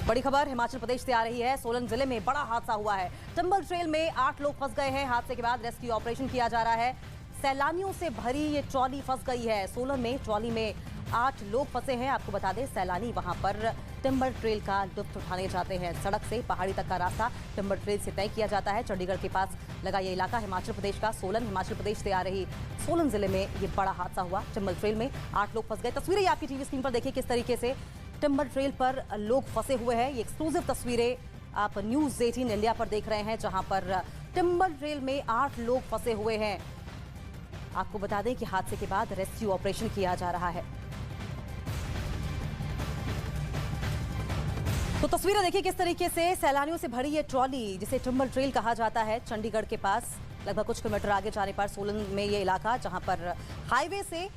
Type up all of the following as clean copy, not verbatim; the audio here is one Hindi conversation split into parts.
बड़ी खबर हिमाचल प्रदेश से आ रही है। सोलन जिले में बड़ा हादसा हुआ है। टिम्बर ट्रेल में 8 लोग फंस गए हैं। हादसे के बाद रेस्क्यू ऑपरेशन किया जा रहा है। सैलानियों से भरी ये ट्रॉली फंस गई है। सोलन में ट्रॉली में 8 लोग फंसे हैं। आपको बता दें, सैलानी वहां पर टिम्बर ट्रेल का लुत्फ उठाने जाते हैं। सड़क से पहाड़ी तक का रास्ता टिम्बर ट्रेल से तय किया जाता है। चंडीगढ़ के पास लगा ये इलाका हिमाचल प्रदेश का सोलन, हिमाचल प्रदेश से आ रही सोलन जिले में ये बड़ा हादसा हुआ। टिम्बर ट्रेल में 8 लोग फंस गए। तस्वीरें आपकी टीवी स्क्रीन पर देखिए किस तरीके से टिम्बर ट्रेल पर लोग फंसे हुए हैं। ये एक्सक्लूसिव तस्वीरें आप न्यूज़ 18 इंडिया पर देख रहे हैं, जहां पर टिम्बर ट्रेल में 8 लोग फंसे हुए हैं। आपको बता दें कि हादसे के बाद रेस्क्यू ऑपरेशन किया जा रहा है। तो तस्वीरें देखिए किस तरीके से सैलानियों से भरी ये ट्रॉली, जिसे टिम्बर ट्रेल कहा जाता है, चंडीगढ़ के पास लगभग कुछ किलोमीटर आगे जाने पर सोलन में ये इलाका, जहां पर हाईवे से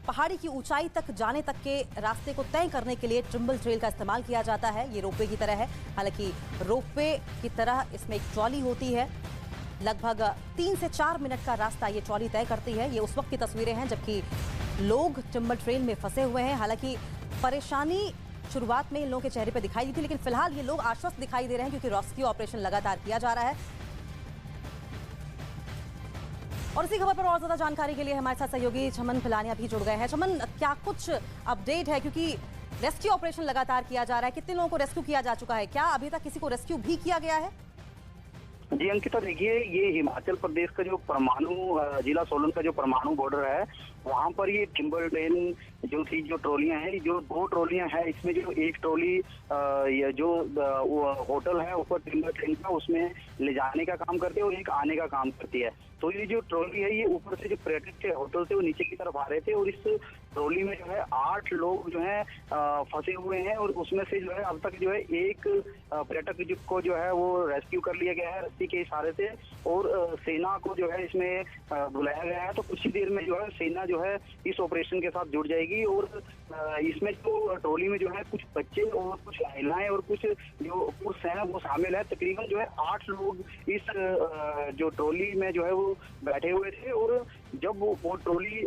पहाड़ी की ऊंचाई तक जाने तक के रास्ते को तय करने के लिए टिम्बर ट्रेल का इस्तेमाल किया जाता है। ये रोपवे की तरह है, हालांकि रोपवे की तरह इसमें एक ट्रॉली होती है। लगभग 3 से 4 मिनट का रास्ता ये ट्रॉली तय करती है। ये उस वक्त की तस्वीरें हैं जबकि लोग टिम्बर ट्रेल में फंसे हुए हैं। हालांकि परेशानी शुरुआत में इन लोगों के चेहरे पर दिखाई दी थी, लेकिन फिलहाल ये लोग आश्वस्त दिखाई दे रहे हैं क्योंकि रेस्क्यू ऑपरेशन लगातार किया जा रहा है। और इसी खबर पर और ज्यादा जानकारी के लिए हमारे साथ सहयोगी चमन फिलानिया भी जुड़ गए हैं। चमन, क्या कुछ अपडेट है, क्योंकि रेस्क्यू ऑपरेशन लगातार किया जा रहा है, कितने लोगों को रेस्क्यू किया जा चुका है, क्या अभी तक किसी को रेस्क्यू भी किया गया है? जी अंकिता, देखिए ये हिमाचल प्रदेश का जो परमाणु जिला सोलन का जो परमाणु बॉर्डर है, वहाँ पर ये टिम्बर ट्रेल जो थी, जो ट्रॉलियां हैं, जो 2 ट्रॉलियां हैं, इसमें जो एक ट्रॉली ये जो होटल है ऊपर टिम्बर ट्रेल का, उसमें ले जाने का काम करती है और एक आने का काम करती है। तो ये जो ट्रॉली है, ये ऊपर से जो पर्यटक के होटल थे वो नीचे की तरफ आ रहे थे और इस ट्रॉली में जो है 8 लोग जो है फंसे हुए हैं और उसमें से जो है अब तक जो है एक पर्यटक को जो है वो रेस्क्यू कर लिया गया है रस्सी के इशारे से और सेना को जो है इसमें बुलाया गया है। तो कुछ ही देर में जो है सेना जो है इस ऑपरेशन के साथ जुड़ जाएगी और इसमें जो ट्रॉली में जो है कुछ बच्चे और कुछ महिलाएं और कुछ जो पुरुष हैं वो शामिल है। तकरीबन जो है 8 लोग इस जो ट्रॉली में जो है वो बैठे हुए थे और जब वो ट्रॉली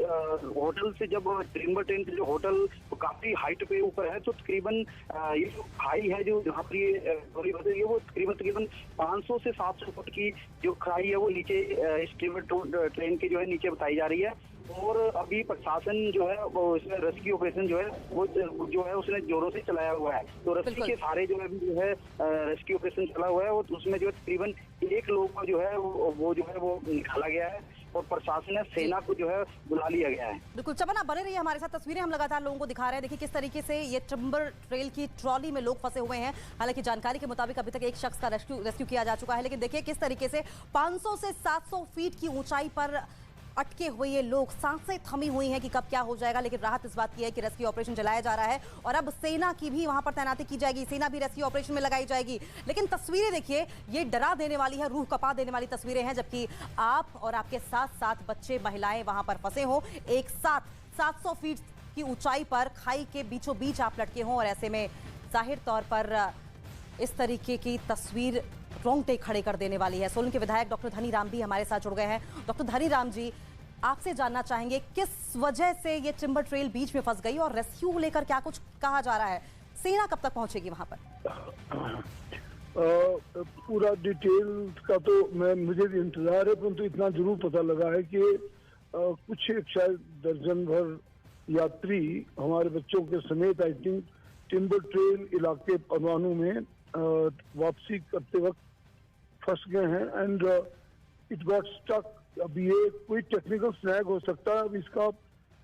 होटल से, जब टिम्बर ट्रेल जो होटल काफी हाइट पे ऊपर है, तो तकरीबन ये जो खाई है जो जहाँ पर ये ट्रॉली बदली है, वो तकरीबन 500 से 700 फुट की जो खाई है वो नीचे इस टिम्बर ट्रेन के जो है नीचे बताई जा रही है। और अभी प्रशासन जो है वो इसमें रेस्क्यू ऑपरेशन जो है वो जो है उसने जोरों से चलाया हुआ है। तो रस्सी के सारे जो है रेस्क्यू ऑपरेशन चला हुआ है और उसमें जो तकरीबन 1 लोग को जो है वो जो है वो निकाला गया है और प्रशासन ने सेना को जो है बुला लिया गया है। बिल्कुल चमन, आप बने रहिए हमारे साथ, तस्वीरें हम लगातार लोगों को दिखा रहे हैं। देखिए किस तरीके से ये टिम्बर ट्रेल की ट्रॉली में लोग फंसे हुए हैं। हालांकि जानकारी के मुताबिक अभी तक एक शख्स का रेस्क्यू किया जा चुका है, लेकिन देखिए किस तरीके से 500 से 700 फीट की ऊंचाई पर अटके हुए ये लोग, सांसें थमी हुई हैं कि कब क्या हो जाएगा। लेकिन राहत इस बात की है कि रेस्क्यू ऑपरेशन चलाया जा रहा है और अब सेना की भी वहां पर तैनाती की जाएगी, सेना भी रेस्क्यू ऑपरेशन में लगाई जाएगी। लेकिन तस्वीरें देखिए, ये डरा देने वाली है, रूह कपा देने वाली तस्वीरें हैं, जबकि आप और आपके साथ साथ बच्चे, महिलाएं वहां पर फंसे हो, एक साथ 700 फीट की ऊंचाई पर खाई के बीचों बीच आप लटके हों। और ऐसे में जाहिर तौर पर इस तरीके की तस्वीर रोंगटे खड़े कर देने वाली है। सोलन के विधायक डॉक्टर धनी राम भी हमारे साथ जुड़ गए हैं। डॉक्टर धनी राम जी, आपसे जानना चाहेंगे किस वजह से ये टिम्बर ट्रेल बीच में फंस गई और रेस्क्यू लेकर क्या कुछ कहा जा रहा है, सेना कब तक पहुंचेगी वहां पर? पूरा डिटेल का तो मुझे भी इंतजार है, परंतु इतना जरूर पता लगा है कि कुछ एक शायद दर्जन भर यात्री हमारे बच्चों के समेत आई थिंक टिम्बर ट्रेल इलाके परमाणु में वापसी करते वक्त फंस गए हैं एंड इट गॉट स्टक। अब ये कोई टेक्निकल स्नैग हो सकता है। अब इसका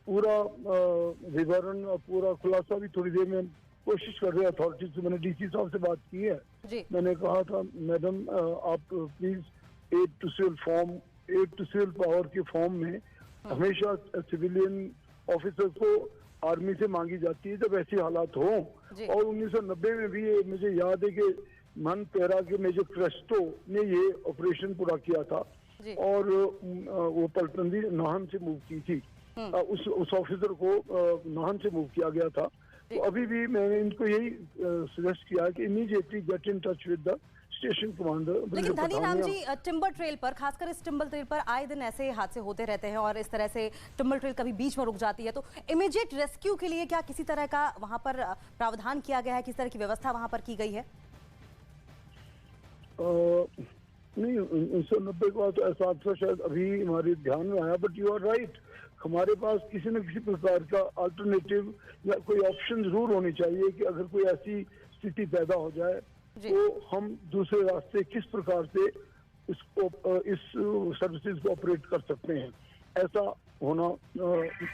पूरा विवरण और पूरा खुलासा भी थोड़ी देर में कोशिश कर रहे हैं अथॉरिटीज से। मैंने डीसी साहब से बात की है जी। मैंने कहा था मैडम आप प्लीज 8 टू सिविल पावर के फॉर्म में हमेशा सिविलियन ऑफिसर्स को आर्मी से मांगी जाती है जब ऐसे हालात हो। और 1990 में भी मुझे याद है कि मन पैरा के मेजर क्रेस्टो ने ये ऑपरेशन पूरा किया था और वो पलटंदी नाहन से मूव की थी। उस ऑफिसर को नाहन से मूव किया गया था। तो अभी भी मैंने इनको यही सजेस्ट किया है कि immediately get in touch with the station commander. लेकिन धनीराम जी, टिम्बर ट्रेल पर, खासकर इस टिम्बर ट्रेल पर आए दिन ऐसे हादसे होते रहते हैं और इस तरह से टिम्बर ट्रेल कभी बीच में रुक जाती है, तो इमीडिएट रेस्क्यू के लिए क्या किसी तरह का वहां पर प्रावधान किया गया है, किस तरह की व्यवस्था वहां पर की गई है? नहीं, 1990 का तो ऐसा हादसा शायद अभी हमारे ध्यान में आया, बट यू आर राइट, हमारे पास किसी न किसी प्रकार का अल्टरनेटिव या कोई ऑप्शन जरूर होनी चाहिए कि अगर कोई ऐसी स्थिति पैदा हो जाए तो हम दूसरे रास्ते किस प्रकार से इस सर्विसेज को ऑपरेट कर सकते हैं। ऐसा होना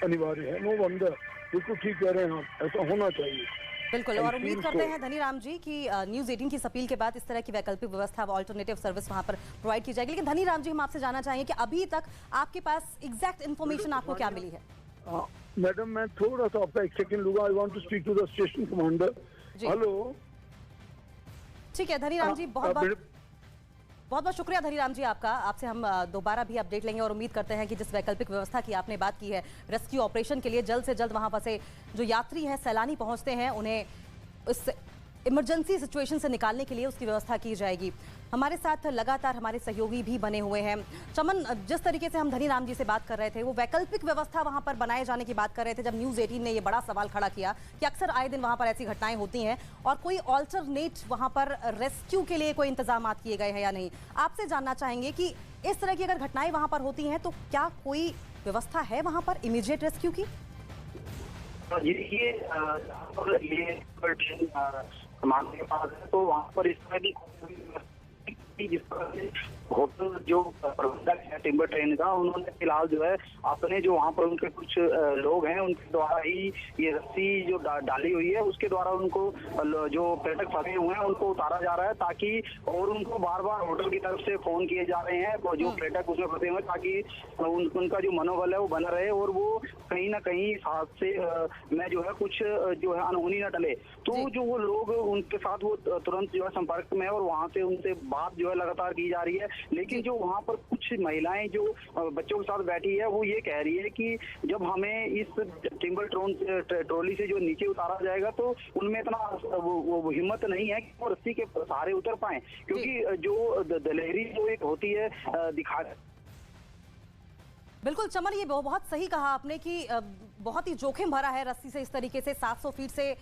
अनिवार्य है। नो वंडर, बिल्कुल ठीक कह रहे हैं आप, ऐसा होना चाहिए। बिल्कुल, और उम्मीद करते हैं धनीराम जी कि न्यूज़ 18 की इस अपील के बाद इस तरह की वैकल्पिक व्यवस्था, ऑल्टरनेटिव सर्विस वहां पर प्रोवाइड की जाएगी। लेकिन धनीराम जी, हम आपसे जानना चाहेंगे कि अभी तक आपके पास एग्जैक्ट इन्फॉर्मेशन आपको क्या मिली है? मैडम, मैं थोड़ा सा आपका 1 सेकंड लूंगा। I want to speak to the station commander. Hello. ठीक है धनीराम जी, बहुत बहुत शुक्रिया धनीराम जी आपका। आपसे हम दोबारा भी अपडेट लेंगे और उम्मीद करते हैं कि जिस वैकल्पिक व्यवस्था की आपने बात की है रेस्क्यू ऑपरेशन के लिए, जल्द से जल्द वहां फंसे जो यात्री हैं, सैलानी पहुंचते हैं, उन्हें उस इमरजेंसी सिचुएशन से निकालने के लिए उसकी व्यवस्था की जाएगी। हमारे साथ लगातार हमारे सहयोगी भी बने हुए हैं। चमन, जिस तरीके से हम धनीराम जी से बात कर रहे थे, वो वैकल्पिक व्यवस्था वहां पर बनाए जाने की बात कर रहे थे, जब न्यूज़ 18 ने ये बड़ा सवाल खड़ा किया कि अक्सर आए दिन वहां पर ऐसी घटनाएं होती हैं और कोई ऑल्टरनेट वहां पर रेस्क्यू के लिए कोई इंतजाम किए गए हैं या नहीं। आपसे जानना चाहेंगे कि इस तरह की अगर घटनाएं वहां पर होती हैं तो क्या कोई व्यवस्था है वहां पर इमीडिएट रेस्क्यू की? ये मान के पास है, तो वहाँ पर इस तरह की जिस तरह से होटल जो प्रबंधक है टिम्बर ट्रेन का, उन्होंने फिलहाल जो है अपने जो वहाँ पर उनके कुछ लोग हैं उनके द्वारा ही ये रस्सी जो डाली हुई है उसके द्वारा उनको जो पर्यटक फंसे हुए हैं उनको उतारा जा रहा है, ताकि और उनको बार बार होटल की तरफ से फोन किए जा रहे हैं जो पर्यटक उसमें फंसे हुए हैं, ताकि उनका जो मनोबल है वो बना रहे और वो कहीं ना कहीं इस हादसे में जो है कुछ जो है अनहोनी न टले। तो जो वो लोग उनके साथ वो तुरंत जो है संपर्क में है और वहाँ से उनसे बात जो है लगातार की जा रही है। लेकिन जो वहाँ पर कुछ महिलाएं जो बच्चों के साथ बैठी है वो ये कह रही है कि जब हमें इस टिम्बर ट्रॉली से जो नीचे उतारा जाएगा तो उनमें इतना वो हिम्मत नहीं है कि वो रस्सी के सहारे उतर पाए, क्योंकि जो दलेरी जो एक होती है दिखा। बिल्कुल चमन, ये बहुत सही कहा आपने कि बहुत ही जोखिम भरा है रस्सी से इस तरीके से 700 फीट से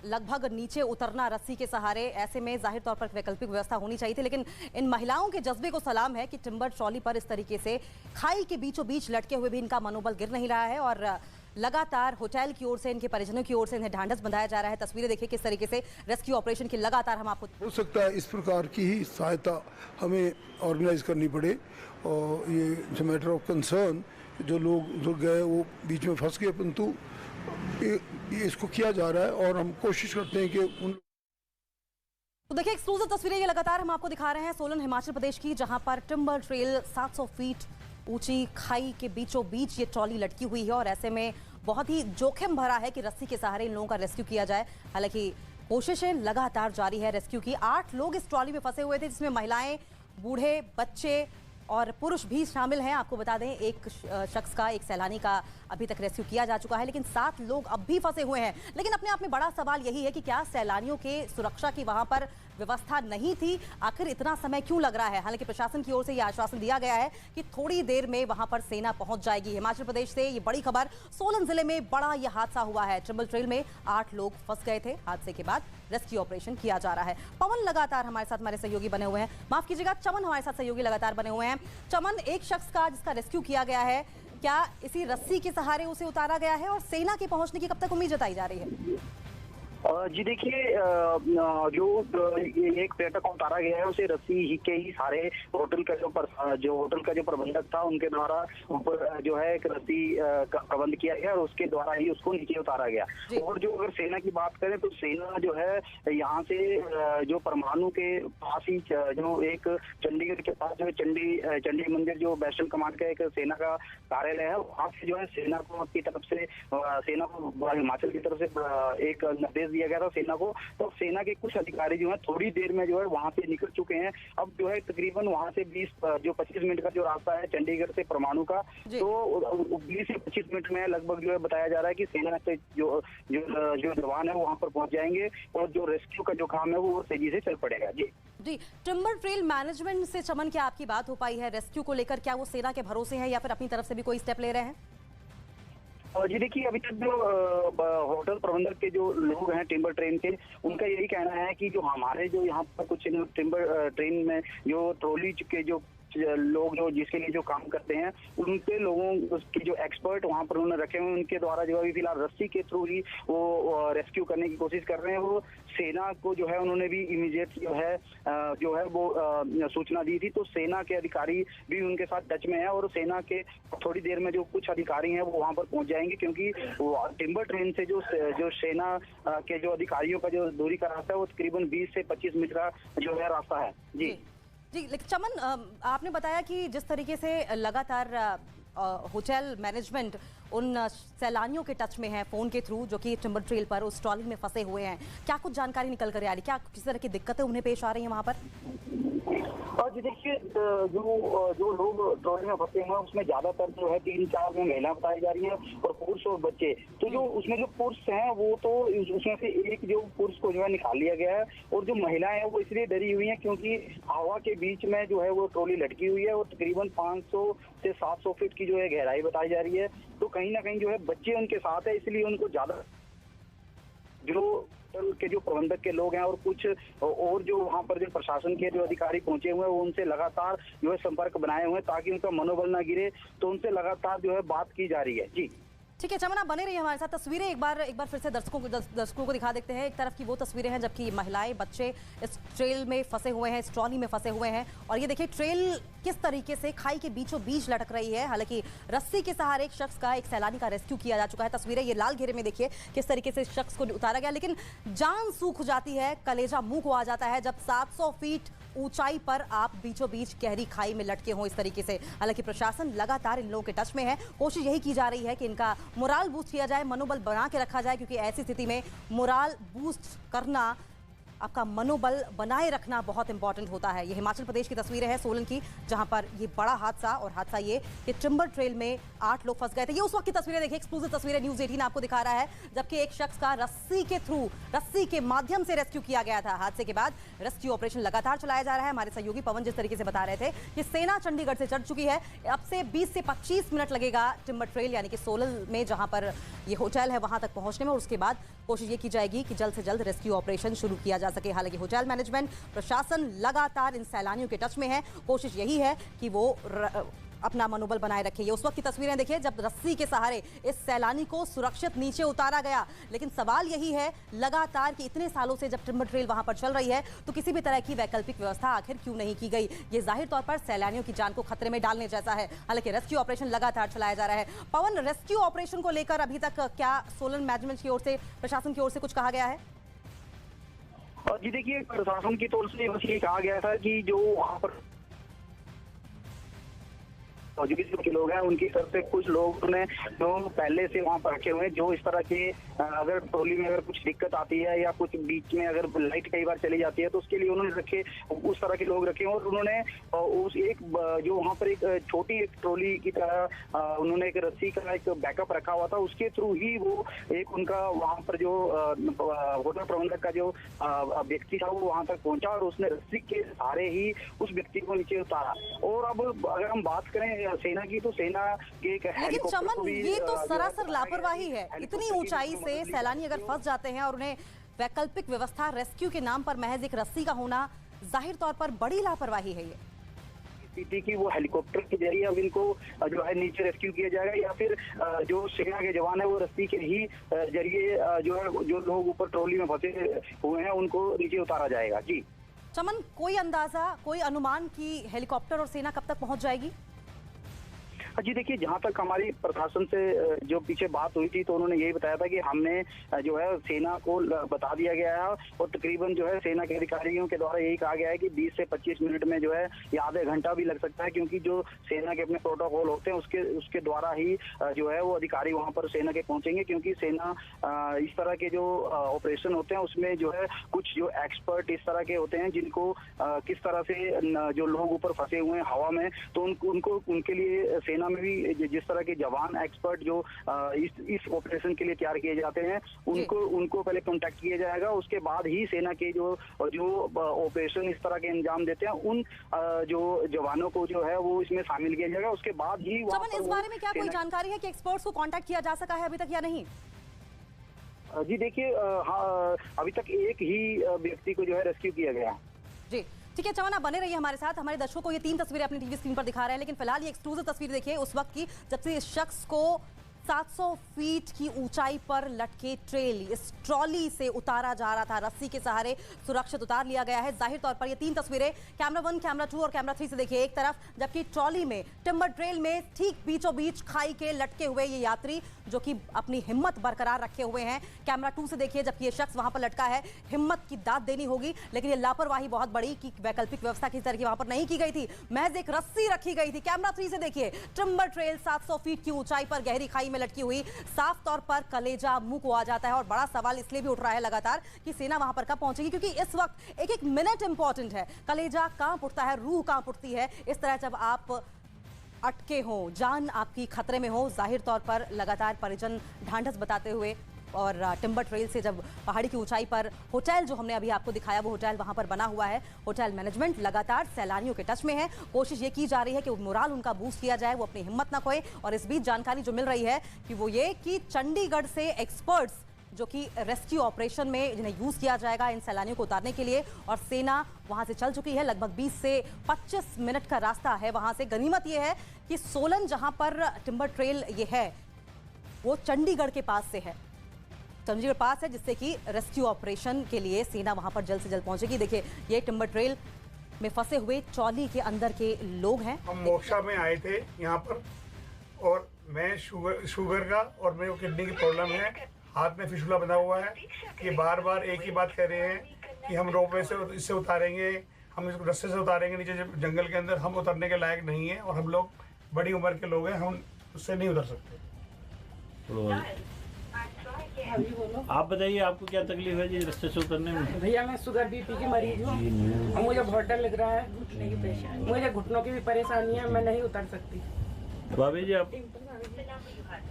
लगभग नीचे उतरना रस्सी के सहारे। ऐसे में जाहिर तौर पर वैकल्पिक व्यवस्था होनी चाहिए थी, लेकिन इन महिलाओं के जज्बे को सलाम है कि टिम्बर ट्रॉली पर इस तरीके से खाई के बीचों बीच लटके हुए भी इनका मनोबल गिर नहीं रहा है और लगातार होटल की ओर से, इनके परिजनों की ओर से इन्हें ढांढस बंधाया जा रहा है। तस्वीरें देखिए किस तरीके से रेस्क्यू ऑपरेशन की लगातार हम आपको। हो सकता है इस प्रकार की ही सहायता हमें ऑर्गेनाइज करनी पड़े और ये it's a matter of concern, जो लोग जो गए वो बीच में फंस गए, परंतु ये इसको किया जा रहा है और हम कोशिश करते हैं कि उन। तो देखिए एक्सक्लूसिव तस्वीरें ये लगातार हम आपको दिखा रहे हैं सोलन हिमाचल प्रदेश की, जहां पर टिम्बर ट्रेल 700 फीट ऊंची खाई के बीचों बीच ये ट्रॉली लटकी हुई है और ऐसे में बहुत ही जोखिम भरा है कि रस्सी के सहारे इन लोगों का रेस्क्यू किया जाए। हालांकि कोशिशें लगातार जारी है रेस्क्यू की। 8 लोग इस ट्रॉली में फंसे हुए थे, जिसमें महिलाएं, बूढ़े, बच्चे और पुरुष भी शामिल हैं। आपको बता दें एक शख्स का, एक सैलानी का अभी तक रेस्क्यू किया जा चुका है, लेकिन 7 लोग अब भी फंसे हुए हैं। लेकिन अपने आप में बड़ा सवाल यही है कि क्या सैलानियों के सुरक्षा की वहां पर व्यवस्था नहीं थी? आखिर इतना समय क्यों लग रहा है? हालांकि प्रशासन की ओर से यह आश्वासन दिया गया है कि थोड़ी देर में वहां पर सेना पहुंच जाएगी। हिमाचल प्रदेश से ये बड़ी खबर, सोलन जिले में बड़ा यह हादसा हुआ है। टिम्बर ट्रेल में 8 लोग फंस गए थे। हादसे के बाद रेस्क्यू ऑपरेशन किया जा रहा है। पवन लगातार हमारे साथ, हमारे सहयोगी बने हुए हैं, माफ कीजिएगा चमन हमारे साथ सहयोगी लगातार बने हुए हैं। चमन, एक शख्स का जिसका रेस्क्यू किया गया है, क्या इसी रस्सी के सहारे उसे उतारा गया है और सेना के पहुंचने की कब तक उम्मीद जताई जा रही है? जी देखिए, जो एक पर्यटक को उतारा गया है उसे रस्सी के ही सारे होटल का जो होटल का जो प्रबंधक था उनके द्वारा ऊपर जो है एक रस्सी का प्रबंध किया गया और उसके द्वारा ही उसको नीचे उतारा गया। और जो अगर सेना की बात करें तो सेना जो है यहाँ से जो परमाणु के पास ही जो एक चंडीगढ़ के पास जो चंडी मंदिर जो वैष्णव कमांड का एक सेना का कार्यालय है, वहाँ से जो है सेना को की तरफ से सेना को हिमाचल की तरफ से एक निर्देश दिया गया था सेना को, तो सेना के कुछ अधिकारी जो है थोड़ी देर में जो है वहां से निकल चुके हैं। अब जो है तकरीबन वहां से 25 मिनट का जो रास्ता है चंडीगढ़ से परमाणु का, तो 20 से 25 मिनट में लगभग जो है बताया जा रहा है कि सेना से जो जवान है वहां पर पहुंच जाएंगे और जो रेस्क्यू का जो काम है वो तेजी से चल पड़ेगा। जी, टिम्बर ट्रेल मैनेजमेंट से चमन क्या आपकी बात हो पाई है रेस्क्यू को लेकर? क्या वो सेना के भरोसे हैं या फिर अपनी तरफ से भी कोई स्टेप ले रहे हैं? जी देखिए, अभी तक जो होटल प्रबंधक के जो लोग हैं टिम्बर ट्रेन के, उनका यही कहना है कि जो हमारे जो यहाँ पर कुछ टिम्बर ट्रेन में जो ट्रॉली के जो लोग जो जिसके लिए जो काम करते हैं, उनके लोगों के जो एक्सपर्ट वहां पर उन्होंने रखे हुए, उनके द्वारा जो अभी फिलहाल रस्सी के थ्रू ही वो रेस्क्यू करने की कोशिश कर रहे हैं। वो सेना को जो है उन्होंने भी इमीडिएट जो है वो सूचना दी थी, तो सेना के अधिकारी भी उनके साथ टच में है और सेना के थोड़ी देर में जो कुछ अधिकारी हैं वो वहां पर पहुंच जाएंगे, क्योंकि टिम्बर ट्रेन से जो सेना के जो अधिकारियों का जो दूरी का रास्ता है वो तकरीबन 20 से 25 मिनट का जो है रास्ता है। जी, लेकिन चमन, आपने बताया कि जिस तरीके से लगातार होटल मैनेजमेंट उन सैलानियों के टच में है फोन के थ्रू जो कि टिम्बर ट्रेल पर उस ट्रॉली में फंसे हुए हैं, क्या कुछ जानकारी निकल कर आ रही है? क्या किस तरह की दिक्कतें उन्हें पेश आ रही हैं वहां पर? और जी देखिए, जो लोग ट्रॉली में फंसे हुए हैं उसमें ज्यादातर जो है 3-4 में महिलाएं बताई जा रही हैं और पुरुष और बच्चे। तो जो उसमें जो पुरुष हैं वो तो उसमें से एक जो पुरुष को जो है निकाल लिया गया है, और जो महिलाएं हैं वो इसलिए डरी हुई हैं क्योंकि हवा के बीच में जो है वो ट्रॉली लटकी हुई है और तकरीबन 500 से 700 फीट की जो है गहराई बताई जा रही है। तो कहीं ना कहीं जो है बच्चे उनके साथ है, इसलिए उनको ज्यादा जो के जो प्रबंधक के लोग हैं और कुछ और जो वहां पर जो प्रशासन के जो अधिकारी पहुंचे हुए हैं वो उनसे लगातार जो है संपर्क बनाए हुए हैं ताकि उनका मनोबल ना गिरे, तो उनसे लगातार जो है बात की जा रही है। जी ठीक है चमन, आप बने रहिए हमारे साथ। तस्वीरें एक बार फिर से दर्शकों को दिखा देते हैं। एक तरफ की वो तस्वीरें हैं जबकि महिलाएं बच्चे इस ट्रेल में फंसे हुए हैं, इस ट्रॉली में फंसे हुए हैं, और ये देखिए ट्रेल किस तरीके से खाई के बीचों बीच लटक रही है। हालांकि रस्सी के सहारे एक शख्स का, एक सैलानी का रेस्क्यू किया जा चुका है। तस्वीरें ये लाल घेरे में देखिए किस तरीके से इस शख्स को उतारा गया, लेकिन जान सूख जाती है, कलेजा मुंह को आ जाता है जब 700 फीट ऊंचाई पर आप बीचों बीच गहरी खाई में लटके हों इस तरीके से। हालांकि प्रशासन लगातार इन लोगों के टच में है, कोशिश यही की जा रही है कि इनका मोराल बूस्ट किया जाए, मनोबल बना के रखा जाए, क्योंकि ऐसी स्थिति में मोराल बूस्ट करना, आपका मनोबल बनाए रखना बहुत इंपॉर्टेंट होता है। ये हिमाचल प्रदेश की तस्वीरें हैं सोलन की, जहां पर ये बड़ा हादसा, और हादसा ये कि टिम्बर ट्रेल में 8 लोग फंस गए थे। ये उस वक्त की तस्वीरें देखिए, एक्सक्लूसिव तस्वीरें न्यूज़ 18 आपको दिखा रहा है, जबकि एक शख्स का रस्सी के माध्यम से रेस्क्यू किया गया था। हादसे के बाद रेस्क्यू ऑपरेशन लगातार चलाया जा रहा है। हमारे सहयोगी पवन जिस तरीके से बता रहे थे कि सेना चंडीगढ़ से चढ़ चुकी है। अब से 20 से 25 मिनट लगेगा टिम्बर ट्रेल यानी कि सोलन में जहां पर ये होटल है वहां तक पहुंचने में, और उसके बाद कोशिश ये की जाएगी कि जल्द से जल्द रेस्क्यू ऑपरेशन शुरू किया जा सके। हालांकि होटल मैनेजमेंट, प्रशासन लगातार इन सैलानियों के टच में है, कोशिश यही है कि वो अपना मनोबल बनाए रखे। ये उस वक्त की तस्वीरें देखिए जब रस्सी के सहारे इस सैलानी को सुरक्षित नीचे उतारा गया। लेकिन सवाल यही है लगातार कि इतने सालों से जब टिम्बर ट्रेल वहां पर चल रही है तो किसी भी तरह की वैकल्पिक व्यवस्था आखिर क्यों नहीं की गई? ये जाहिर तौर पर सैलानियों की जान को खतरे में डालने जैसा है। हालांकि रेस्क्यू ऑपरेशन लगातार चलाया जा रहा है। पवन, रेस्क्यू ऑपरेशन को लेकर अभी तक क्या सोलन मैनेजमेंट की ओर से, प्रशासन की ओर से कुछ कहा गया है? जी देखिए, प्रशासन की तरफ से बस ये कहा गया था कि जो वहाँ पर के लोग हैं उनकी तरफ से कुछ लोग ने जो पहले से वहाँ पर रखे हुए हैं, जो इस तरह के अगर ट्रॉली में अगर कुछ दिक्कत आती है या कुछ बीच में अगर लाइट कई बार चली जाती है तो उसके लिए उन्होंने रखे, उस तरह के लोग रखे, और उन्होंने उस एक जो वहाँ पर एक छोटी एक ट्रॉली की तरह उन्होंने एक रस्सी का एक बैकअप रखा हुआ था, उसके थ्रू ही वो एक उनका वहाँ पर जो होटल प्रबंधक का जो व्यक्ति था वो वहाँ तक पहुंचा और उसने रस्सी के सहारे ही उस व्यक्ति को नीचे उतारा। और अब अगर हम बात करें सेना की, तो सेना के एक लेकिन चमन, ये तो सरासर लापरवाही है। इतनी ऊंचाई से सैलानी अगर फंस जाते हैं और उन्हें वैकल्पिक व्यवस्था रेस्क्यू के नाम पर महज एक रस्सी का होना जाहिर तौर पर बड़ी लापरवाही है। ये स्थिति की वो हेलीकॉप्टर के जरिए अब इनको जो है नीचे रेस्क्यू किया जाएगा, या फिर जो सेना के जवान है वो रस्सी के ही जरिए जो है जो लोग ऊपर ट्रॉली में फंसे हुए हैं उनको नीचे उतारा जाएगा। जी चमन, कोई अंदाजा, कोई अनुमान कि हेलीकॉप्टर और सेना कब तक पहुंच जाएगी? जी देखिए, जहाँ तक हमारी प्रशासन से जो पीछे बात हुई थी तो उन्होंने यही बताया था कि हमने जो है सेना को बता दिया गया है और तकरीबन जो है सेना के अधिकारियों के द्वारा यही कहा गया है कि 20 से 25 मिनट में जो है या आधे घंटा भी लग सकता है, क्योंकि जो सेना के अपने प्रोटोकॉल होते हैं उसके द्वारा ही जो है वो अधिकारी वहाँ पर सेना के पहुंचेंगे, क्योंकि सेना इस तरह के जो ऑपरेशन होते हैं उसमें जो है कुछ जो एक्सपर्ट इस तरह के होते हैं जिनको किस तरह से जो लोग ऊपर फंसे हुए हैं हवा में, तो उनको उनके लिए सेना में भी जिस तरह के जवान एक्सपर्ट जो इस ऑपरेशन के लिए तैयार किए जाते हैं उनको पहले कांटेक्ट किया जाएगा। उसके बाद ही सेना के जो ऑपरेशन इस तरह के अंजाम देते हैं उन जो जवानों को जो है वो इसमें शामिल किया जाएगा। उसके बाद ही इस बारे में क्या कोई जानकारी है कि एक्सपर्ट्स को कांटेक्ट किया जा सका है अभी तक या नहीं? जी देखिए, हाँ, अभी तक एक ही व्यक्ति को जो है रेस्क्यू किया गया। जी ठीक है चमन, आप बने रहिए हमारे साथ। हमारे दर्शकों को ये 3 तस्वीरें अपनी टीवी स्क्रीन पर दिखा रहे हैं, लेकिन फिलहाल ये एक्सक्लूसिव तस्वीर देखिए उस वक्त की जब से इस शख्स को 700 फीट की ऊंचाई पर लटके ट्रेल इस ट्रॉली से उतारा जा रहा था। रस्सी के सहारे सुरक्षित उतार लिया गया है। जाहिर तौर पर ये 3 तस्वीरें कैमरा 1, कैमरा 2 और कैमरा 3 से देखिए एक तरफ, जबकि ट्रॉली में टिम्बर ट्रेल में ठीक बीचों बीच खाई के लटके हुए ये यात्री जो कि अपनी हिम्मत बरकरार रखे हुए हैं। कैमरा 2 से देखिए, जबकि ये शख्स वहां पर लटका है। हिम्मत की दाद देनी होगी, लेकिन ये लापरवाही बहुत बड़ी कि वैकल्पिक व्यवस्था किसी तरह की वहां पर नहीं की गई थी, महज एक रस्सी रखी गई थी। कैमरा 3 से देखिए, टिम्बर ट्रेल 700 फीट की ऊंचाई पर गहरी खाई में लटकी हुई। साफ तौर पर कलेजा मुंह को आ जाता है और बड़ा सवाल इसलिए भी उठ रहा है लगातार कि सेना वहां पर कब पहुंचेगी, क्योंकि इस वक्त एक एक मिनट इंपॉर्टेंट है। कलेजा कांप उठता है, रूह कांप उठती है इस तरह जब आप अटके हो, जान आपकी खतरे में हो। जाहिर तौर पर लगातार परिजन ढांढस बताते हुए और टिम्बर ट्रेल से जब पहाड़ी की ऊंचाई पर होटल जो हमने अभी आपको दिखाया वो होटल वहां पर बना हुआ है। होटल मैनेजमेंट लगातार सैलानियों के टच में है। कोशिश ये की जा रही है कि मोराल उनका बूस्ट किया जाए, वो अपनी हिम्मत ना खोए। और इस बीच जानकारी जो मिल रही है कि वो ये कि चंडीगढ़ से एक्सपर्ट्स जो कि रेस्क्यू ऑपरेशन में जिन्हें यूज किया जाएगा इन सैलानियों को उतारने के लिए, और सेना वहां से चल चुकी है। लगभग 20 से 25 मिनट का रास्ता है वहां से। गनीमत यह है कि सोलन जहां पर टिम्बर ट्रेल ये है वो चंडीगढ़ के पास से है, चंडीगढ़ पास है, जिससे कि रेस्क्यू ऑपरेशन के लिए सेना वहां पर जल्द से जल्द पहुंचेगी। देखिए ये टिम्बर ट्रेल में फंसे हुए ट्रॉली के अंदर के लोग हैं। हम मोक्षा में आए थे यहाँ पर, और मैं शुगर का और मेरे को किडनी की प्रॉब्लम है, हाथ में फिशुला बंधा हुआ है। ये बार बार एक ही बात कह रहे हैं कि हम रोपवे से इससे उतारेंगे, हम इसको रस्ते से उतारेंगे नीचे जंगल के अंदर। हम उतरने के लायक नहीं है और हम लोग बड़ी उम्र के लोग हैं, हम उससे नहीं उतर सकते। आप बताइए आपको क्या तकलीफ है जी रास्ते से उतरने में? भैया मैं शुगर बीपी की मरीज हूँ और मुझे बहुत डर लग रहा है, घुटने की परेशानी, मुझे घुटनों की भी परेशानी है, मैं नहीं उतर सकती। भाभी जी आप?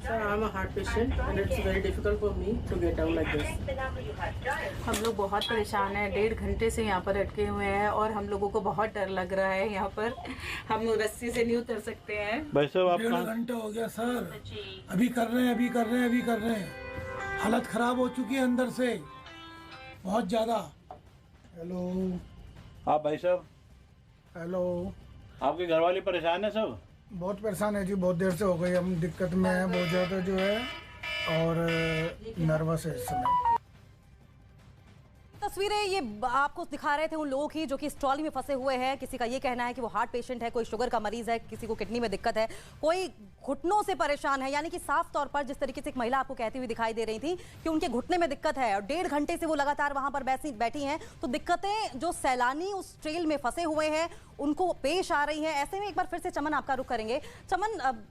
Sir, I'm a heart patient and it's very difficult for me to get down like this. हम लोग बहुत परेशान हैं, 1.5 घंटे से यहाँ पर अटके हुए हैं और हम लोगों को बहुत डर लग रहा है। यहाँ पर हम रस्सी से नहीं उतर सकते हैं। भाई साहब आप 1.5 घंटा हो गया सर, अभी कर रहे हैं। हालत खराब हो चुकी है अंदर से बहुत ज्यादा। हेलो आप भाई साहब? हेलो, आपके घर वाले परेशान है सब? बहुत परेशान है जी, बहुत देर से हो गई, हम दिक्कत में हैं बहुत ज़्यादा जो है, और नर्वस है इस समय। तस्वीरें ये आपको दिखा रहे थे उन लोगों की जो कि इस ट्रॉली में फंसे हुए हैं। किसी का ये कहना है कि वो हार्ट पेशेंट है, कोई शुगर का मरीज है, किसी को किडनी में दिक्कत है, कोई घुटनों से परेशान है। यानी कि साफ तौर पर जिस तरीके से एक महिला आपको कहती हुई दिखाई दे रही थी कि उनके घुटने में दिक्कत है और 1.5 घंटे से वो लगातार वहां पर बैठी हैं, तो दिक्कतें जो सैलानी उस ट्रेल में फंसे हुए हैं उनको पेश आ रही हैं। ऐसे में एक बार फिर से चमन आपका रुख करेंगे। चमन,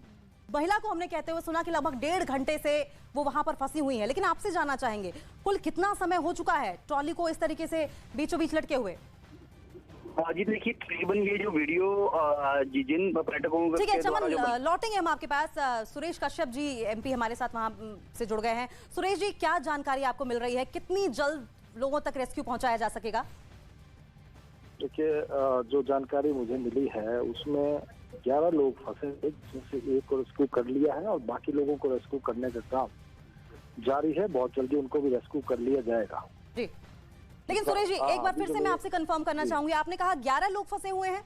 महिला को हमने कहते हुए सुना कि लगभग 1.5 घंटे से वो वहां पर फंसी हुई है, लेकिन आपसे जानना चाहेंगे कुल कितना समय हो चुका है ट्रॉली को इस तरीके से बीचों बीच लटके हुए? जी देखिए, तकरीबन ये जो वीडियो जिन पर्यटकों ठीक है चमन, लौटेंगे हम आपके पास। सुरेश कश्यप जी एमपी हमारे साथ वहां से जुड़ गए हैं। सुरेश जी, क्या जानकारी आपको मिल रही है, कितनी जल्द लोगों तक रेस्क्यू पहुंचाया जा सकेगा? देखिए, जो जानकारी मुझे मिली है उसमें 11 लोग फंसे थे, जिसमें से एक को रेस्क्यू कर लिया है और बाकी लोगों को रेस्क्यू करने का काम जारी है। बहुत जल्दी उनको भी रेस्क्यू कर लिया जाएगा जी। लेकिन सुरेश जी, एक बार फिर से मैं आपसे कंफर्म करना चाहूंगी, आपने कहा 11 लोग फंसे हुए हैं?